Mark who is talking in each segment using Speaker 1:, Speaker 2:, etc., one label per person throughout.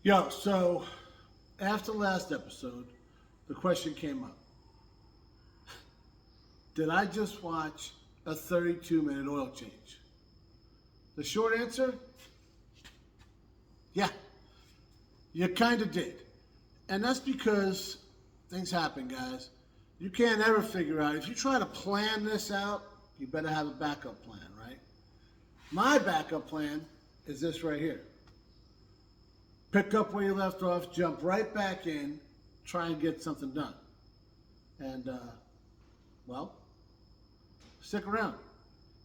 Speaker 1: Yo, so after last episode, the question came up. Did I just watch a 32-minute oil change? The short answer, yeah, you kind of did. And that's because things happen, guys. You can't ever figure out, if you try to plan this out, you better have a backup plan, right? My backup plan is this right here. Pick up where you left off, jump right back in, try and get something done. And, well, stick around.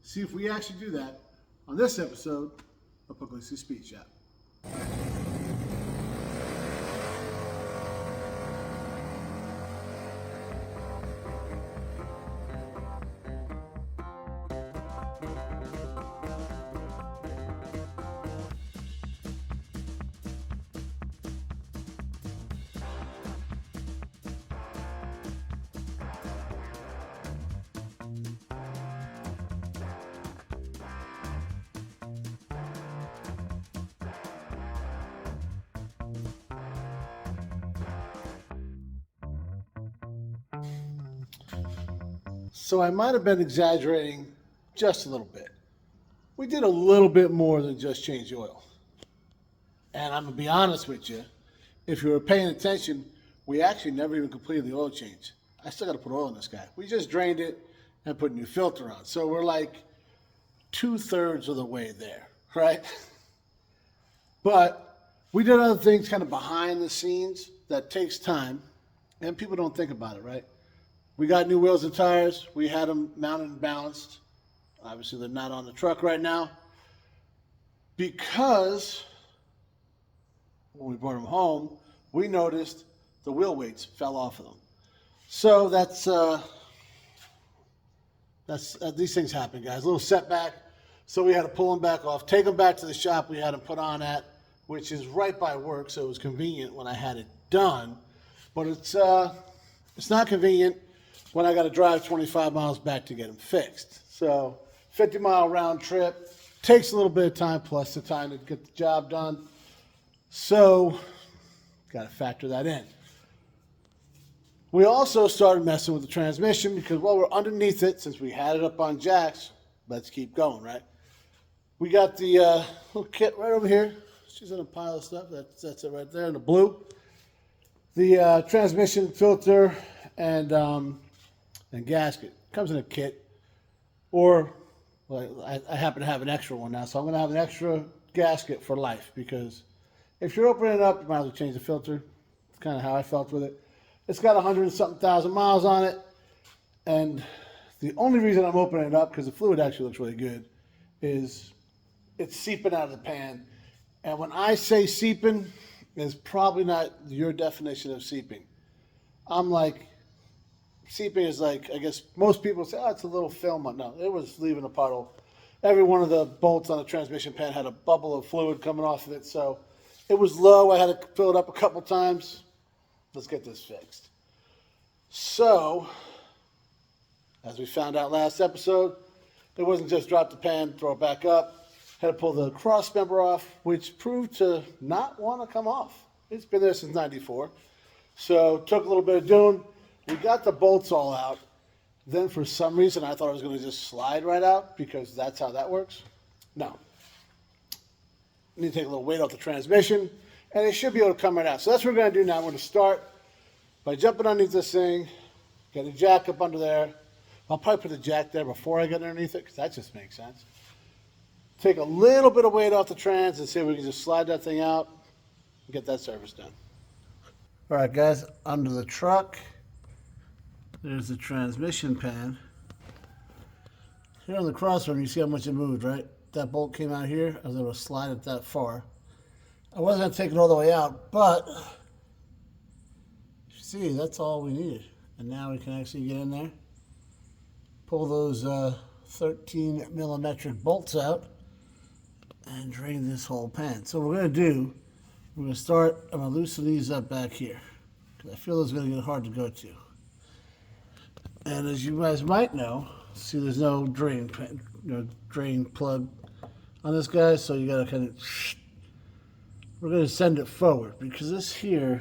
Speaker 1: See if we actually do that on this episode of Pugliese Speed Shop. So I might have been exaggerating just a little bit. We did a little bit more than just change the oil. And I'm going to be honest with you, if you were paying attention, we actually never even completed the oil change. I still got to put oil in this guy. We just drained it and put a new filter on. So we're like 2/3 of the way there, right? But we did other things kind of behind the scenes that takes time, and people don't think about it, right? We got new wheels and tires. We had them mounted and balanced. Obviously, they're not on the truck right now because when we brought them home, we noticed the wheel weights fell off of them. So these things happen, guys. A little setback. So we had to pull them back off, take them back to the shop we had them put on at, which is right by work, so it was convenient when I had it done. But it's not convenient when I got to drive 25 miles back to get them fixed. So 50-mile round trip takes a little bit of time, plus the time to get the job done. So got to factor that in. We also started messing with the transmission because while we're underneath it, since we had it up on jacks, let's keep going, right? We got the little kit right over here. She's in a pile of stuff. That's it right there in the blue. The transmission filter and gasket comes in a kit, or well, I happen to have an extra one now, so I'm going to have an extra gasket for life because if you're opening it up, you might as well change the filter. It's kind of how I felt with it. It's got 100 and something thousand miles on it, and the only reason I'm opening it up, because the fluid actually looks really good, is it's seeping out of the pan. And when I say seeping, it's probably not your definition of seeping. I'm like, seeping is like, I guess most people say, oh, it's a little film. No, it was leaving a puddle. Every one of the bolts on the transmission pan had a bubble of fluid coming off of it. So it was low. I had to fill it up a couple times. Let's get this fixed. So, as we found out last episode, it wasn't just drop the pan, throw it back up. Had to pull the cross member off, which proved to not want to come off. It's been there since '94. So took a little bit of doing. We got the bolts all out. Then for some reason, I thought it was going to just slide right out because that's how that works. No. You need to take a little weight off the transmission, and it should be able to come right out. So that's what we're going to do now. We're going to start by jumping underneath this thing, get a jack up under there. I'll probably put the jack there before I get underneath it because that just makes sense. Take a little bit of weight off the trans and see if we can just slide that thing out and get that service done. All right, guys, under the truck, there's the transmission pan. Here on the crossarm, you see how much it moved, right? That bolt came out here. I was able to slide it that far. I wasn't going to take it all the way out, but see, that's all we needed. And now we can actually get in there, pull those 13 millimetric bolts out, and drain this whole pan. So what we're going to do, we're going to start, I'm going to loosen these up back here, because I feel it's going to get hard to go to. And as you guys might know, see there's no drain plug on this guy, so you got to kind of we're going to send it forward because this here,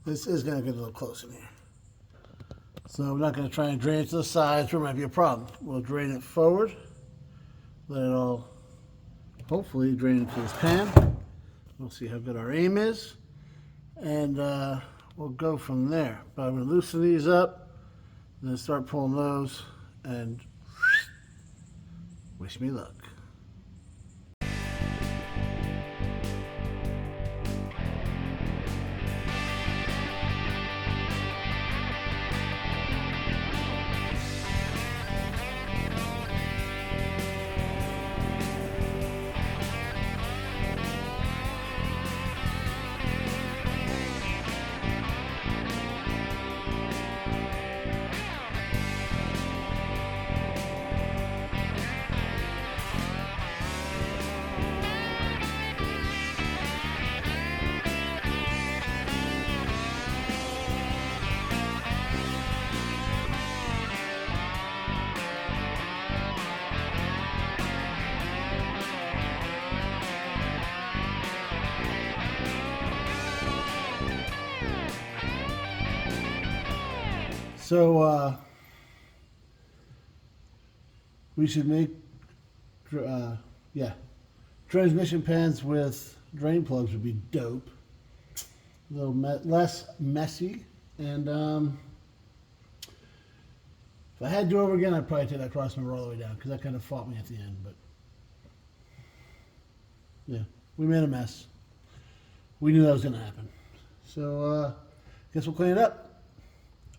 Speaker 1: this is going to get a little close in here. So we're not going to try and drain it to the sides where it might be a problem. We'll drain it forward, let it all hopefully drain into this pan. We'll see how good our aim is, and we'll go from there. But I'm going to loosen these up, and then start pulling those, and wish me luck. So we should make, transmission pans with drain plugs would be dope. A little less messy, and if I had to do it over again, I'd probably take that crossmember all the way down because that kind of fought me at the end. But yeah, we made a mess. We knew that was going to happen. So guess we'll clean it up.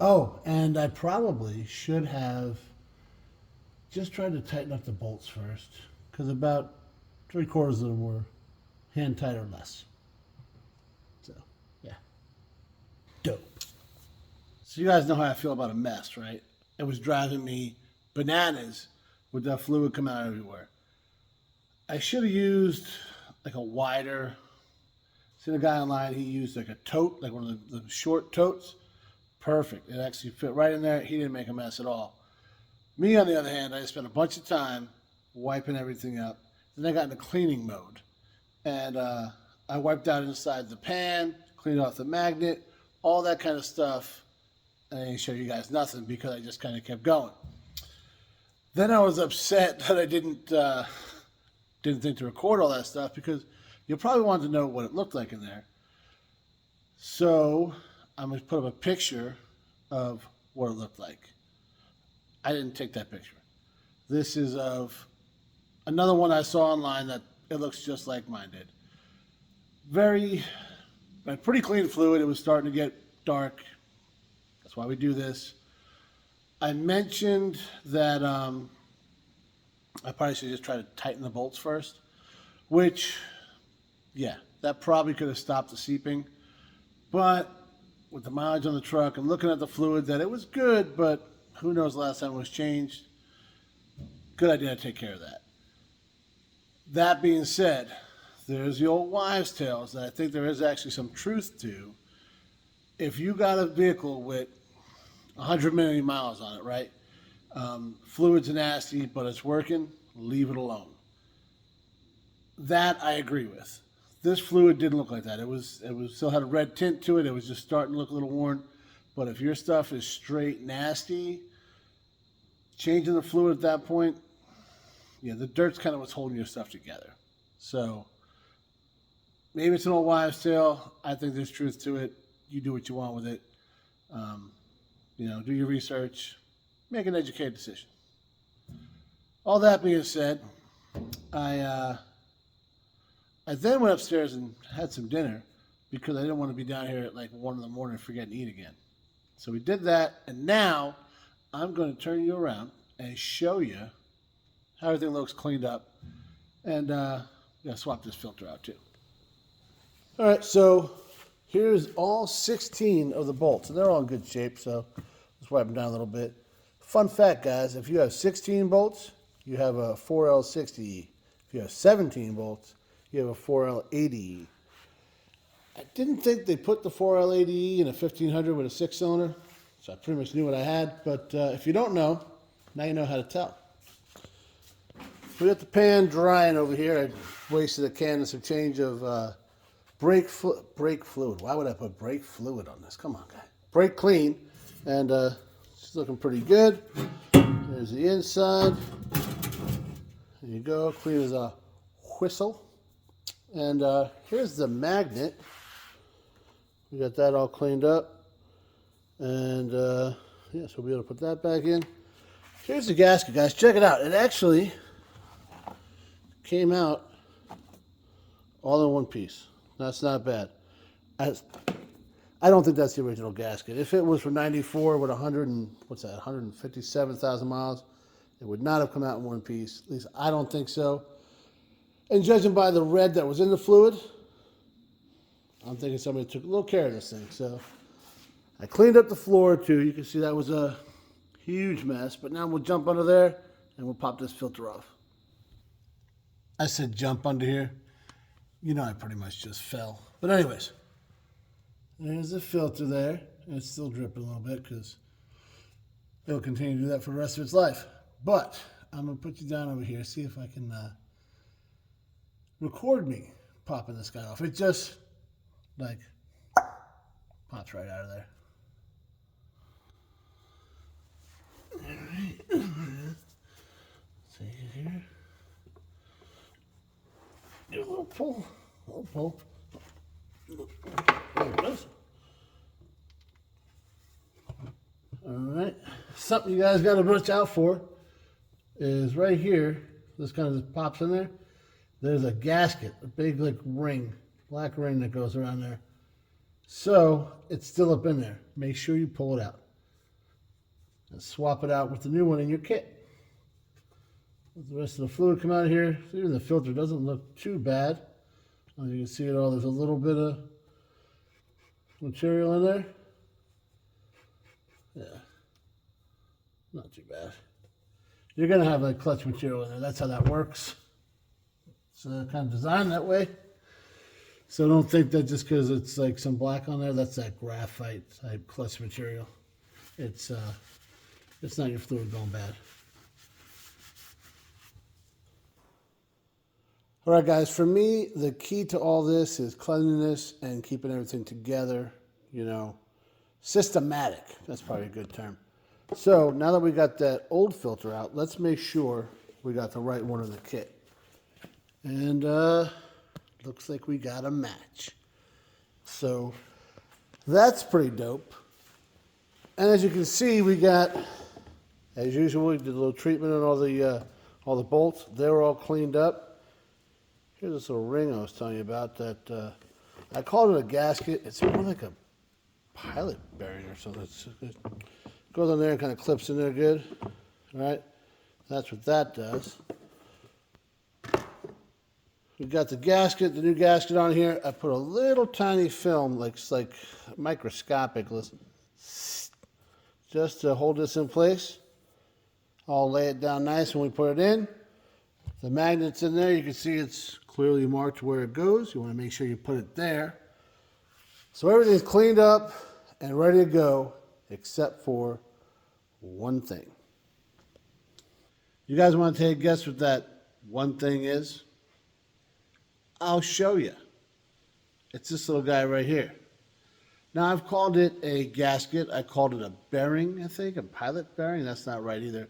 Speaker 1: Oh, and I probably should have just tried to tighten up the bolts first, because about 3/4 of them were hand tight or less. So, yeah. Dope. So you guys know how I feel about a mess, right? It was driving me bananas with that fluid coming out everywhere. I should have used like a wider, seen a guy online, he used like a tote, like one of the short totes. Perfect. It actually fit right in there. He didn't make a mess at all. Me, on the other hand, I spent a bunch of time wiping everything up. Then I got into cleaning mode. And I wiped out inside the pan, cleaned off the magnet, all that kind of stuff. And I didn't show you guys nothing because I just kind of kept going. Then I was upset that I didn't think to record all that stuff because you probably wanted to know what it looked like in there. So I'm going to put up a picture of what it looked like. I didn't take that picture. This is of another one I saw online that it looks just like mine did. Pretty clean fluid. It was starting to get dark. That's why we do this. I mentioned that I probably should just try to tighten the bolts first, which, yeah, that probably could have stopped the seeping. But with the mileage on the truck and looking at the fluid, that it was good, but who knows the last time it was changed. Good idea to take care of that. That being said, there's the old wives' tales that I think there is actually some truth to. If you got a vehicle with 100 million miles on it, right? Fluid's nasty, but it's working, leave it alone. That I agree with. This fluid didn't look like that. It was still had a red tint to it. It was just starting to look a little worn. But if your stuff is straight nasty, changing the fluid at that point, yeah, the dirt's kind of what's holding your stuff together. So maybe it's an old wives' tale. I think there's truth to it. You do what you want with it. Do your research, make an educated decision. All that being said, I then went upstairs and had some dinner because I didn't want to be down here at like 1 in the morning and forget to eat again. So we did that, and now I'm going to turn you around and show you how everything looks cleaned up. And I'm going to swap this filter out too. All right, so here's all 16 of the bolts, and they're all in good shape, so let's wipe them down a little bit. Fun fact, guys, if you have 16 bolts, you have a 4L60E. If you have 17 bolts, you have a 4L80E. I didn't think they put the 4L80E in a 1500 with a 6-cylinder, so I pretty much knew what I had, but if you don't know, now you know how to tell. We got the pan drying over here. I wasted a can and some change of brake fluid. Why would I put brake fluid on this? Come on, guy. Brake clean. And it's looking pretty good. There's the inside. There you go. Clean as a whistle. And here's the magnet. We got that all cleaned up. And yeah, so we'll be able to put that back in. Here's the gasket, guys. Check it out. It actually came out all in one piece. That's not bad. I don't think that's the original gasket. If it was from '94 with 157,000 miles, it would not have come out in one piece. At least I don't think so. And judging by the red that was in the fluid, I'm thinking somebody took a little care of this thing. So I cleaned up the floor too. You can see that was a huge mess. But now we'll jump under there and we'll pop this filter off. I said jump under here. You know I pretty much just fell. But anyways, there's the filter there. And it's still dripping a little bit because it'll continue to do that for the rest of its life. But I'm going to put you down over here, see if I can record me popping this guy off. It just, like, pops right out of there. All right. Take it here. Do a little pull. A little pull. There it goes. All right. Something you guys got to watch out for is right here. This kind of just pops in there. There's a gasket, a big like ring, black ring that goes around there. So it's still up in there. Make sure you pull it out. And swap it out with the new one in your kit. Let the rest of the fluid come out of here. So even the filter doesn't look too bad. As you can see it all, there's a little bit of material in there. Yeah, not too bad. You're gonna have like clutch material in there. That's how that works. It's kind of designed that way. So don't think that just because it's like some black on there, that's that graphite type clutch material. It's not your fluid going bad. All right, guys, for me, the key to all this is cleanliness and keeping everything together, you know, systematic. That's probably a good term. So now that we got that old filter out, let's make sure we got the right one in the kit. And looks like we got a match. So that's pretty dope. And as you can see, we got, as usual, we did a little treatment on all the bolts. They're all cleaned up. Here's this little ring I was telling you about that I called it a gasket. It's more like a pilot bearing or something. It goes on there and kind of clips in there good. All right, that's what that does. We got the gasket, the new gasket on here. I put a little tiny film, like microscopic, just to hold this in place. I'll lay it down nice when we put it in. The magnet's in there. You can see it's clearly marked where it goes. You want to make sure you put it there. So everything's cleaned up and ready to go, except for one thing. You guys want to take a guess what that one thing is? I'll show you. It's this little guy right here. Now I've called it a gasket. I called it a bearing, I think, a pilot bearing. That's not right either.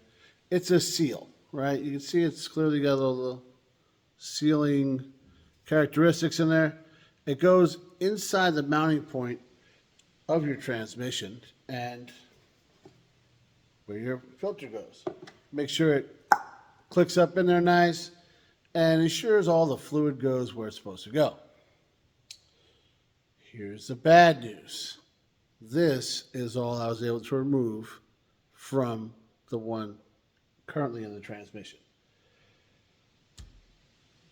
Speaker 1: It's a seal, right? You can see it's clearly got a little sealing characteristics in there. It goes inside the mounting point of your transmission and where your filter goes. Make sure it clicks up in there nice and ensures all the fluid goes where it's supposed to go. Here's the bad news. This is all I was able to remove from the one currently in the transmission.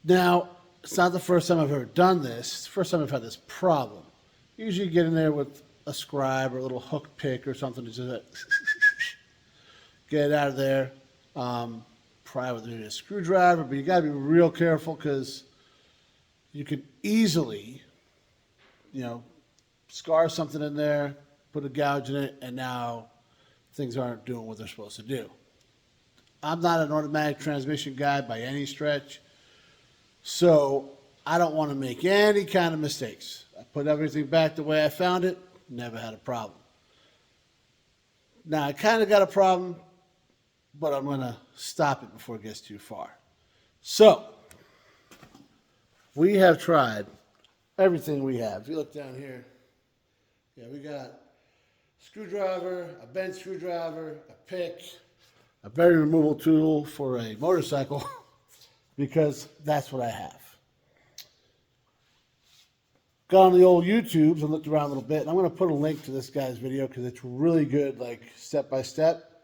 Speaker 1: Now, it's not the first time I've ever done this. It's the first time I've had this problem. Usually you get in there with a scribe or a little hook pick or something to just get it out of there. Probably with maybe a screwdriver, but you got to be real careful because you could easily, you know, scar something in there, put a gouge in it, and now things aren't doing what they're supposed to do. I'm not an automatic transmission guy by any stretch, so I don't want to make any kind of mistakes. I put everything back the way I found it, never had a problem. Now, I kind of got a problem, but I'm going to stop it before it gets too far. So, we have tried everything we have. If you look down here, yeah, we got a screwdriver, a bent screwdriver, a pick, a bearing removal tool for a motorcycle, because that's what I have. Got on the old YouTubes and looked around a little bit, and I'm going to put a link to this guy's video because it's really good, like step by step.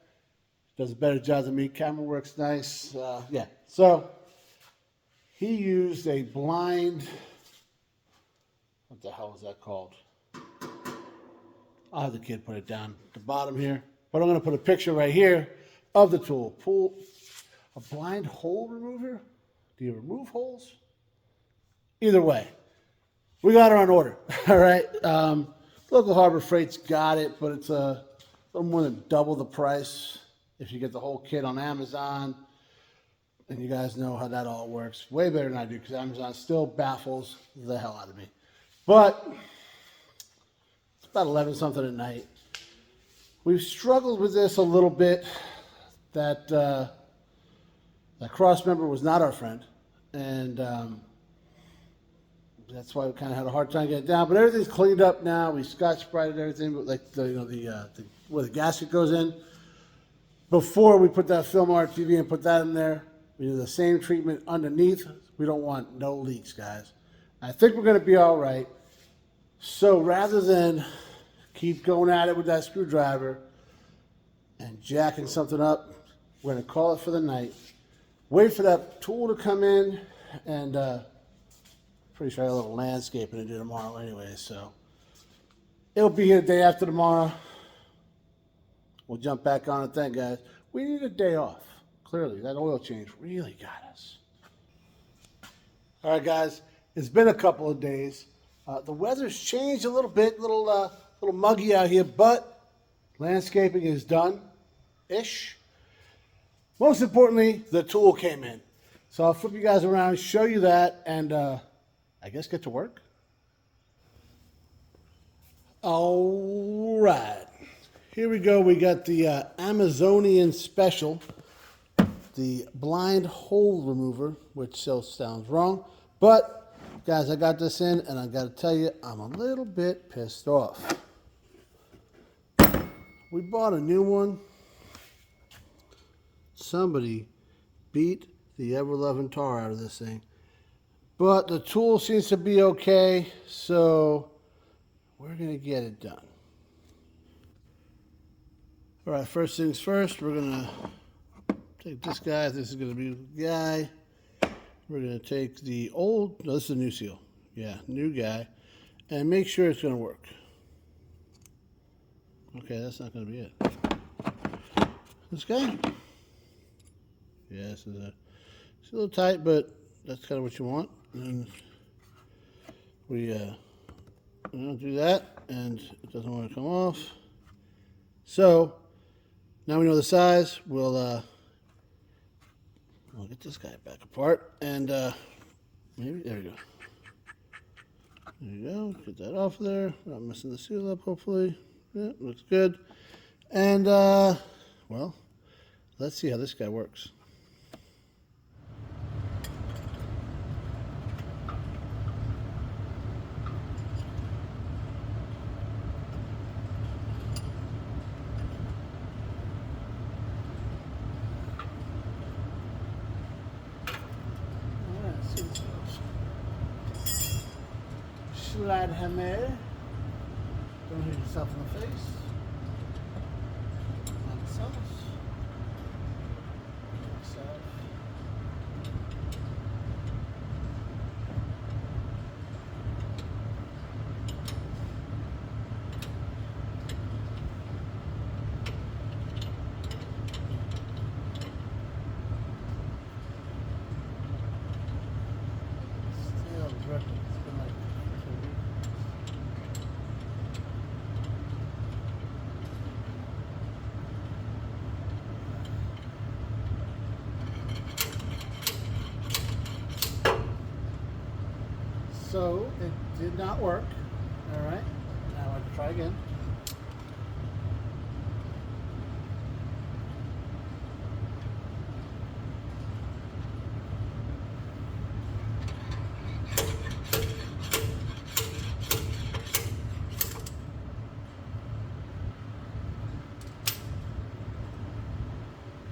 Speaker 1: Does a better job than me. Camera works nice. Yeah. So he used a blind. What the hell is that called? I'll have the kid put it down at the bottom here. But I'm going to put a picture right here of the tool. A blind hole remover? Do you remove holes? Either way, we got her on order. All right. Local Harbor Freight's got it, but it's a little more than double the price if you get the whole kit on Amazon. And you guys know how that all works. Way better than I do, because Amazon still baffles the hell out of me. But it's about 11 something at night. We've struggled with this a little bit. That cross member was not our friend, and that's why we kind of had a hard time getting it down. But everything's cleaned up now. We Scotch-Brighted everything, but like where the gasket goes in. Before we put that film RTV and put that in there, we do the same treatment underneath. We don't want no leaks, guys. I think we're going to be all right. So rather than keep going at it with that screwdriver and jacking something up, we're going to call it for the night. Wait for that tool to come in, and pretty sure I have a little landscaping to do tomorrow anyway, so it'll be here the day after tomorrow. We'll jump back on it then, guys. We need a day off. Clearly, that oil change really got us. All right, guys. It's been a couple of days. The weather's changed a little bit, little muggy out here, but landscaping is done-ish. Most importantly, the tool came in. So I'll flip you guys around, show you that, and I guess get to work. All right. Here we go. We got the Amazonian Special, the blind hole remover, which still sounds wrong. But, guys, I got this in, and I got to tell you, I'm a little bit pissed off. We bought a new one. Somebody beat the ever-loving tar out of this thing. But the tool seems to be okay, so we're going to get it done. All right, first things first, we're going to take this guy. This is going to be the guy. We're going to take the old, no, this is a new seal. Yeah, new guy. And make sure it's going to work. Okay, that's not going to be it. This guy? Yeah, it's a little tight, but that's kind of what you want. And we do that, and it doesn't want to come off. So now we know the size. We'll get this guy back apart, and maybe there we go. There you go. Get that off there. Not messing the seal up. Hopefully, yeah, looks good. And well, let's see how this guy works. Slide hammer. Don't hit yourself in the face. Like so. Still, it's been like So it did not work. All right, now I have to try again.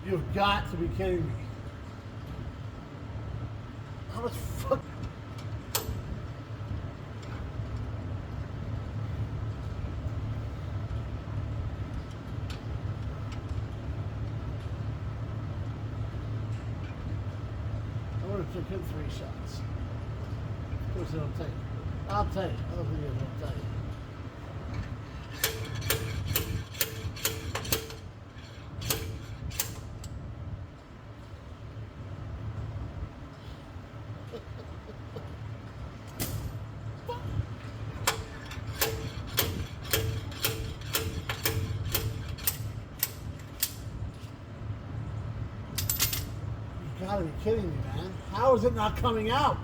Speaker 1: You've got to be kidding me. How much fuck? I would have took him 3 shots. Of course, it'll take. I'll tell you. Other videos will tell you. You gotta be kidding me, man. How is it not coming out?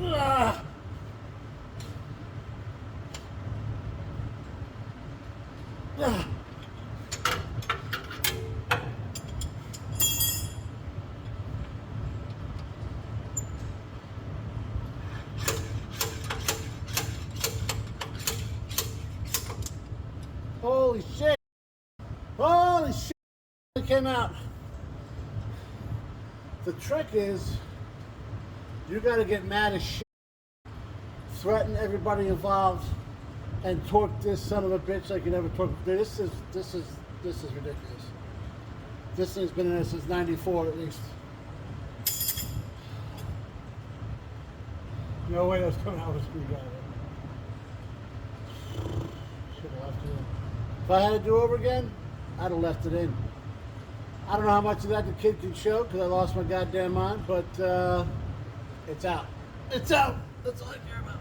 Speaker 1: Ugh. Ugh. Holy shit! Holy shit! It came out. The trick is, you gotta get mad as shit, threaten everybody involved, and torque this son of a bitch like you never torqued. This is ridiculous. This thing's been in there since '94 at least. No way that's coming out with a screwdriver. Should have left it in. If I had to do over again, I'd have left it in. I don't know how much of that the kid can show because I lost my goddamn mind, but it's out. It's out. That's all I care about.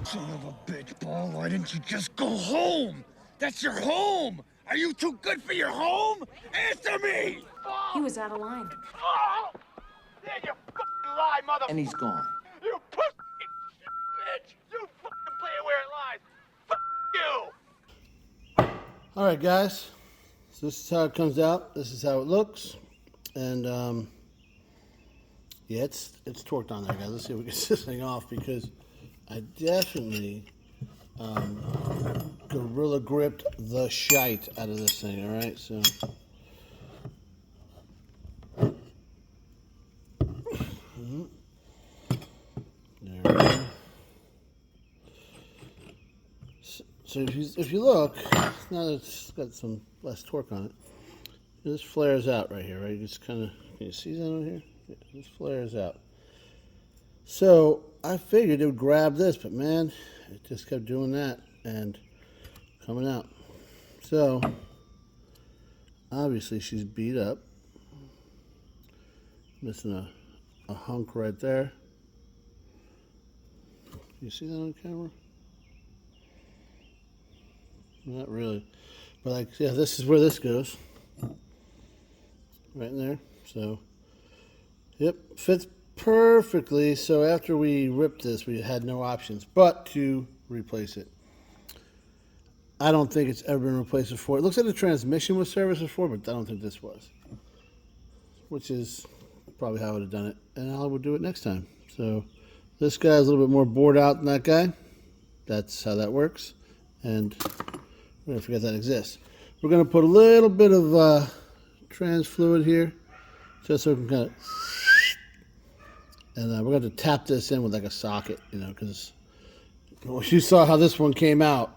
Speaker 2: Son of a bitch, Paul, why didn't you just go home? That's your home! Are you too good for your home? Answer me!
Speaker 3: He was out of line.
Speaker 2: Oh! Yeah, you fucking lie, mother...
Speaker 4: And he's gone.
Speaker 2: You pussy bitch! You fucking play it where it lies! Fuck you!
Speaker 1: All right, guys. So this is how it comes out. This is how it looks, and yeah, it's torqued on there, guys. Let's see if we can get this thing off because I definitely gorilla gripped the shite out of this thing. All right, so. There we go. So if you look, now that it's got some less torque on it, this flares out right here, right? Just kind of, can you see that on here? Yeah, this flares out. So I figured it would grab this, but man, it just kept doing that and coming out. So obviously she's beat up. Missing a hunk right there. You see that on camera? Not really. But like, yeah, this is where this goes. Right in there. So, yep, fits perfectly. So after we ripped this, we had no options but to replace it. I don't think it's ever been replaced before. It looks like the transmission was serviced before, but I don't think this was. Which is probably how I would have done it. And I would do it next time. So this guy's a little bit more bored out than that guy. That's how that works. And we're going to forget that exists. We're going to put a little bit of trans fluid here, just so we can kind of, and we're going to tap this in with like a socket, you know, because you saw how this one came out.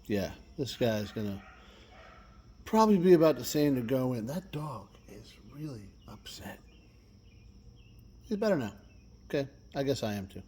Speaker 1: Yeah, this guy's going to probably be about the same to go in. That dog is really upset. He's better now. Okay, I guess I am too.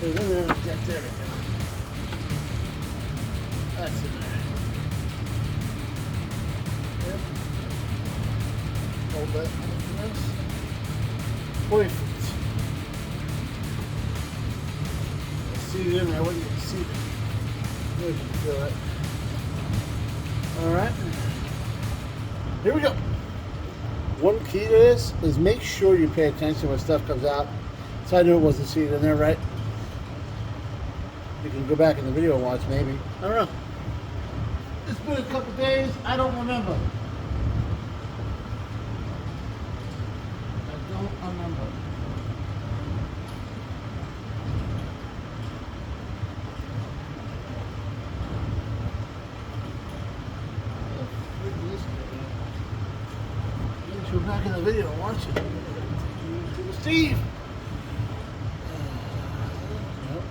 Speaker 1: It was in there. Yeah, there we go. That's in there. Yep. Hold that. Yes. 20 feet. See it in there. I wouldn't even see it. There you can feel it. All right. Here we go. One key to this is make sure you pay attention when stuff comes out. So I knew it wasn't seated in there, right? You can go back in the video and watch, maybe. I don't know. It's been a couple days. I don't remember. I don't remember. Go back in the video and watch it. Steve! Nope.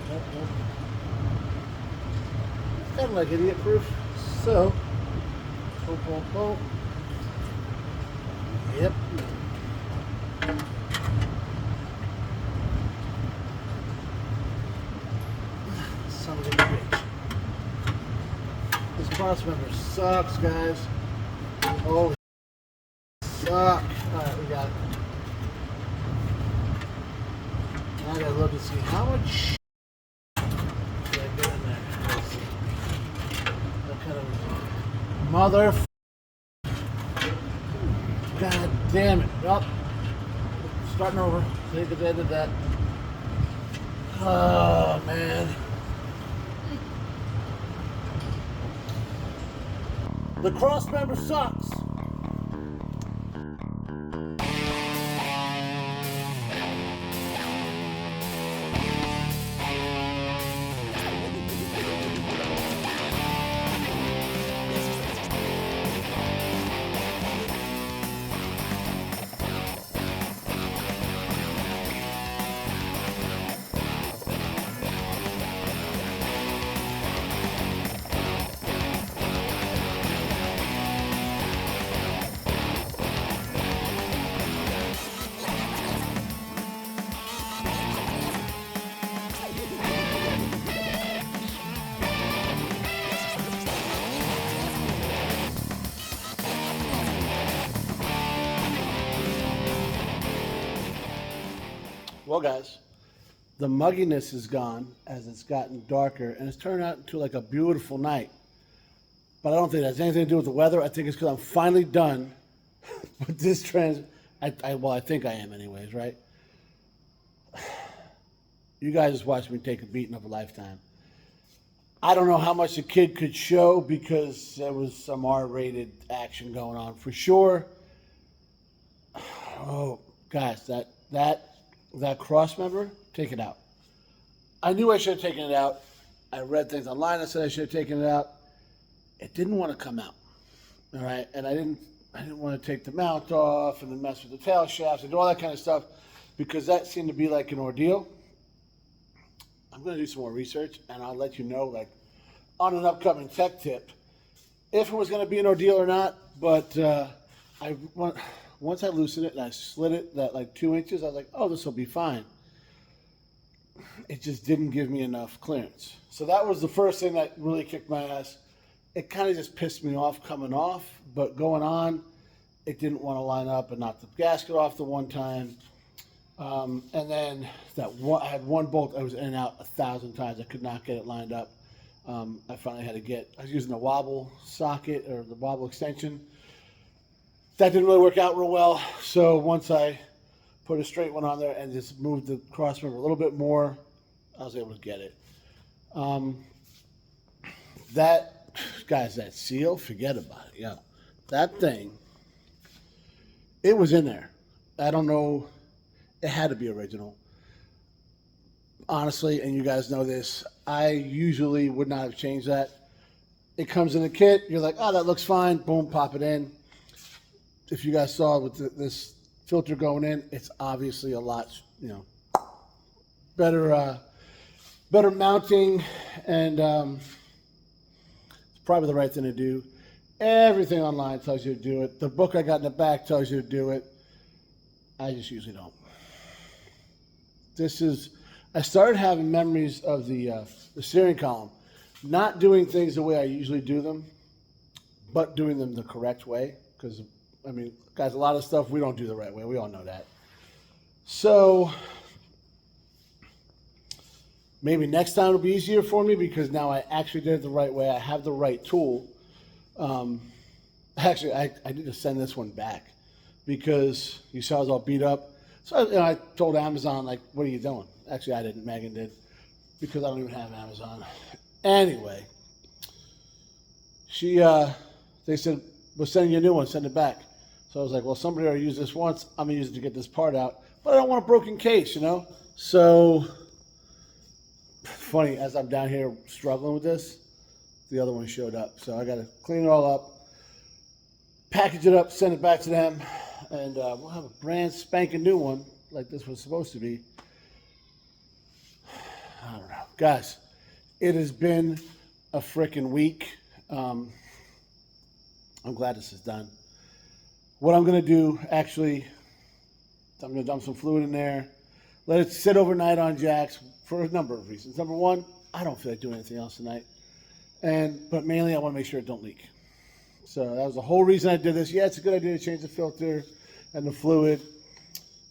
Speaker 1: It's kind of like idiot proof. So, boom. Yep. Son of a bitch. This cross member sucks, guys. Oh, suck. Alright, we got it. Now I gotta look and see how much did I get in there. Let's see. What kind of mother. God damn it. Well, starting over. Take the end of that. Oh, man. The cross member sucks. Well, guys, the mugginess is gone as it's gotten darker, and it's turned out into like a beautiful night. But I don't think that has anything to do with the weather. I think it's because I'm finally done with this well, I think I am anyways, right? You guys just watched me take a beating of a lifetime. I don't know how much the kid could show because there was some R-rated action going on for sure. Oh, guys, that cross member, take it out. I knew I should have taken it out. I read things online that said I should have taken it out. It didn't want to come out. All right, and I didn't want to take the mount off and then mess with the tail shafts and do all that kind of stuff because that seemed to be like an ordeal. I'm going to do some more research and I'll let you know, like, on an upcoming tech tip, if it was going to be an ordeal or not. But once I loosened it and I slid it that like 2 inches, I was like, oh, this will be fine. It just didn't give me enough clearance. So that was the first thing that really kicked my ass. It kind of just pissed me off coming off, but going on, it didn't want to line up and knock the gasket off the one time. And then I had one bolt I was in and out 1,000 times. I could not get it lined up. I finally had to I was using the wobble socket or the wobble extension. That didn't really work out real well. So once I put a straight one on there and just moved the cross member a little bit more, I was able to get it. That seal, forget about it. Yeah, that thing, it was in there. I don't know. It had to be original. Honestly, and you guys know this, I usually would not have changed that. It comes in the kit. You're like, oh, that looks fine. Boom, pop it in. If you guys saw with this filter going in, it's obviously a lot, better mounting, and it's probably the right thing to do. Everything online tells you to do it. The book I got in the back tells you to do it. I just usually don't. I started having memories of the steering column, not doing things the way I usually do them, but doing them the correct way. Because, I mean, guys, a lot of stuff we don't do the right way. We all know that. So maybe next time it'll be easier for me because now I actually did it the right way. I have the right tool. Actually, I need to send this one back because you saw it was all beat up. So I told Amazon, like, what are you doing? Actually, I didn't. Megan did because I don't even have Amazon. Anyway, they said, we're sending you a new one, send it back. So I was like, well, somebody already used this once. I'm going to use it to get this part out. But I don't want a broken case, you know? So, funny, as I'm down here struggling with this, the other one showed up. So I got to clean it all up, package it up, send it back to them, and we'll have a brand spanking new one like this was supposed to be. I don't know. Guys, it has been a freaking week. I'm glad this is done. What I'm going to do, actually, I'm going to dump some fluid in there, let it sit overnight on jacks for a number of reasons. Number one, I don't feel like doing anything else tonight. But mainly, I want to make sure it don't leak. So that was the whole reason I did this. Yeah, it's a good idea to change the filter and the fluid.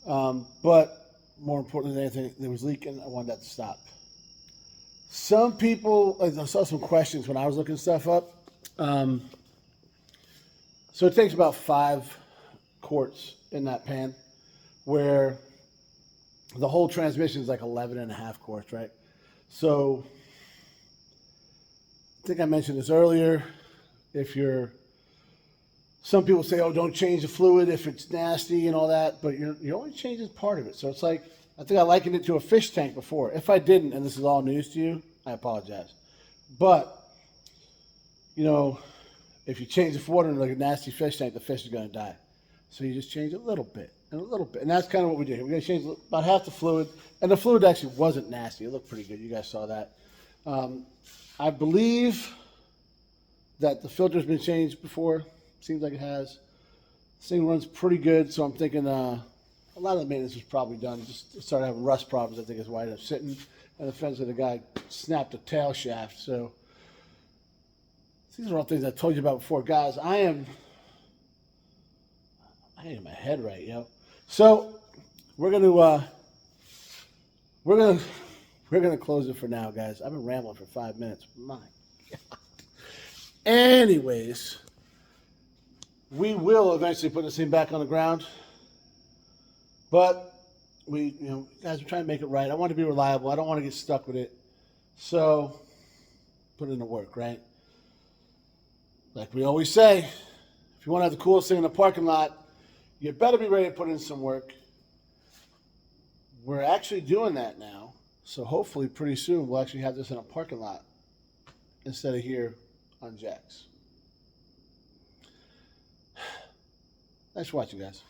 Speaker 1: But more importantly than anything, there was leaking. I wanted that to stop. Some people, I saw some questions when I was looking stuff up. So it takes about 5 quarts in that pan, where the whole transmission is like 11.5 quarts, right? So I think I mentioned this earlier. Some people say, oh, don't change the fluid if it's nasty and all that, but you're only changing part of it. So it's like, I think I likened it to a fish tank before. If I didn't, and this is all news to you, I apologize. But, you know, if you change the water in like a nasty fish tank, the fish is going to die. So you just change a little bit and a little bit. And that's kind of what we did. We're going to change about half the fluid. And the fluid actually wasn't nasty. It looked pretty good. You guys saw that. I believe that the filter's been changed before. Seems like it has. This thing runs pretty good. So I'm thinking a lot of the maintenance was probably done. Just started having rust problems, I think is why it was sitting. And the fence of the guy snapped a tail shaft. So these are all things I told you about before. Guys, I ain't in my head right, yo. So we're gonna close it for now, guys. I've been rambling for 5 minutes. My God. Anyways, we will eventually put this thing back on the ground. But guys, we're trying to make it right. I want to be reliable. I don't want to get stuck with it. So put it into work, right? Like we always say, if you want to have the coolest thing in the parking lot, you better be ready to put in some work. We're actually doing that now. So hopefully pretty soon we'll actually have this in a parking lot instead of here on jacks. Thanks for watching, guys.